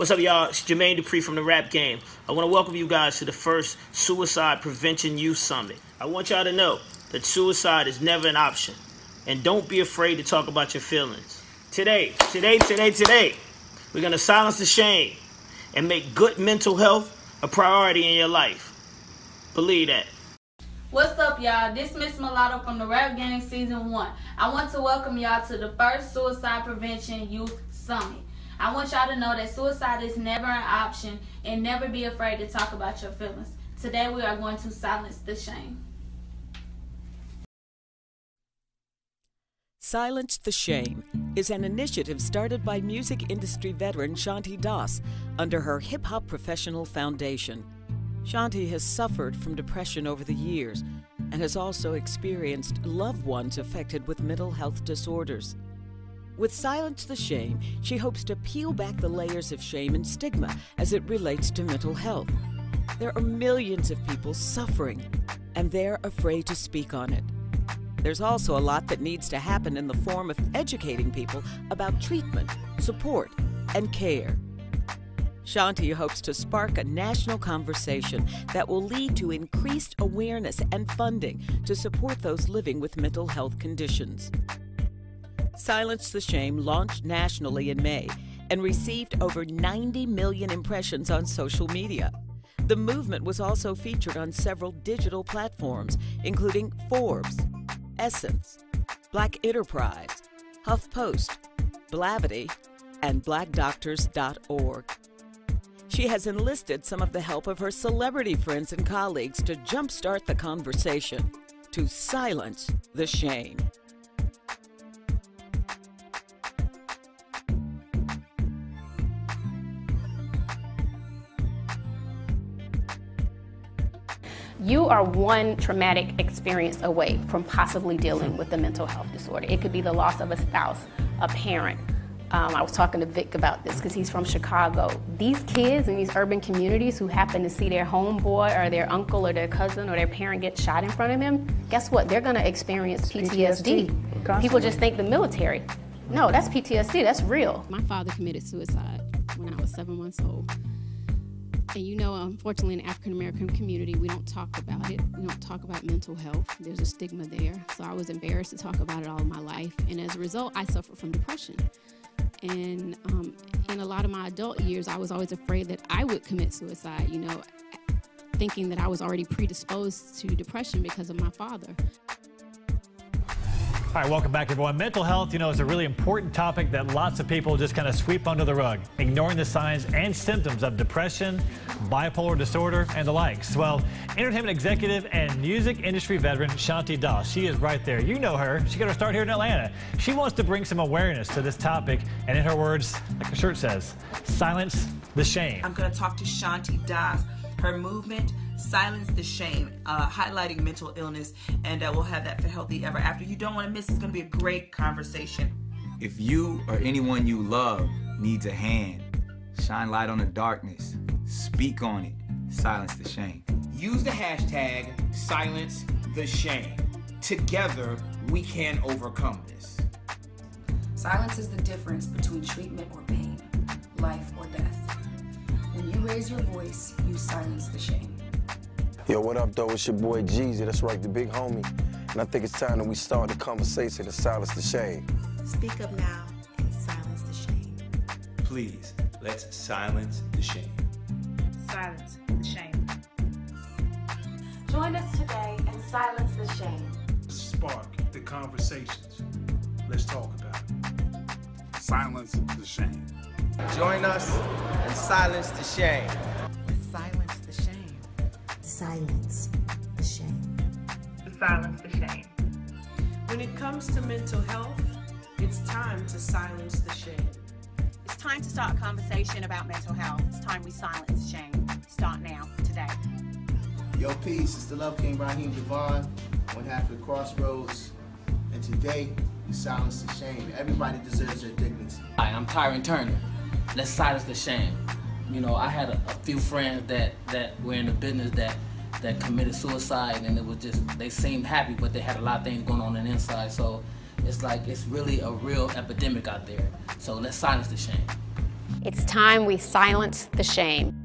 What's up, y'all? It's Jermaine Dupri from the Rap Game. I want to welcome you guys to the first Suicide Prevention Youth Summit. I want y'all to know that suicide is never an option. And don't be afraid to talk about your feelings. Today, we're going to silence the shame and make good mental health a priority in your life. Believe that. What's up, y'all? This Miss Mulatto from the Rap Game Season 1. I want to welcome y'all to the first Suicide Prevention Youth Summit. I want y'all to know that suicide is never an option and never be afraid to talk about your feelings. Today we are going to silence the shame. Silence the Shame is an initiative started by music industry veteran Shanti Das under her Hip Hop Professional Foundation. Shanti has suffered from depression over the years and has also experienced loved ones affected with mental health disorders. With Silence the Shame, she hopes to peel back the layers of shame and stigma as it relates to mental health. There are millions of people suffering, and they're afraid to speak on it. There's also a lot that needs to happen in the form of educating people about treatment, support, and care. Shanti hopes to spark a national conversation that will lead to increased awareness and funding to support those living with mental health conditions. Silence the Shame launched nationally in May and received over 90 million impressions on social media. The movement was also featured on several digital platforms, including Forbes, Essence, Black Enterprise, HuffPost, Blavity, and BlackDoctors.org. She has enlisted some of the help of her celebrity friends and colleagues to jumpstart the conversation, to silence the shame. You are one traumatic experience away from possibly dealing with a mental health disorder. It could be the loss of a spouse, a parent. I was talking to Vic about this because he's from Chicago. These kids in these urban communities who happen to see their homeboy or their uncle or their cousin or their parent get shot in front of them, guess what? They're going to experience PTSD. People just think the military. No, that's PTSD. That's real. My father committed suicide when I was 7 months old. And you know, unfortunately, in the African-American community, we don't talk about it. We don't talk about mental health. There's a stigma there. So I was embarrassed to talk about it all my life. And as a result, I suffered from depression. And in a lot of my adult years, I was always afraid that I would commit suicide, you know, thinking that I was already predisposed to depression because of my father. All right, welcome back, everyone. Mental health, you know, is a really important topic that lots of people just kind of sweep under the rug, ignoring the signs and symptoms of depression, bipolar disorder, and the likes. Well, entertainment executive and music industry veteran Shanti Das, she is right there. You know her. She got her start here in Atlanta. She wants to bring some awareness to this topic, and in her words, like her shirt says, silence the shame. I'm going to talk to Shanti Das. Her movement, Silence the Shame, highlighting mental illness, and we'll have that for Healthy Ever After. You don't want to miss. It's going to be a great conversation. If you or anyone you love needs a hand, shine light on the darkness, speak on it, silence the shame. Use the hashtag Silence the Shame. Together, we can overcome this. Silence is the difference between treatment or pain, life or death. When you raise your voice, you silence the shame. Yo, what up, though? It's your boy Jeezy. That's right, the big homie. And I think it's time that we start the conversation to silence the shame. Speak up now and silence the shame. Please, let's silence the shame. Silence the shame. Join us today and silence the shame. Spark the conversations. Let's talk about it. Silence the shame. Join us and silence the shame. Silence the shame. Silence the shame. Silence the shame. When it comes to mental health, it's time to silence the shame. It's time to start a conversation about mental health. It's time we silence the shame. Start now, today. Yo, peace. It's the Love King Raheem Devon, one half of the Crossroads. And today, we silence the shame. Everybody deserves their dignity. Hi, I'm Tyron Turner. Let's silence the shame. You know, I had a few friends that were in the business that committed suicide, and it was just, they seemed happy, but they had a lot of things going on the inside. So it's like, it's really a real epidemic out there. So let's silence the shame. It's time we silence the shame.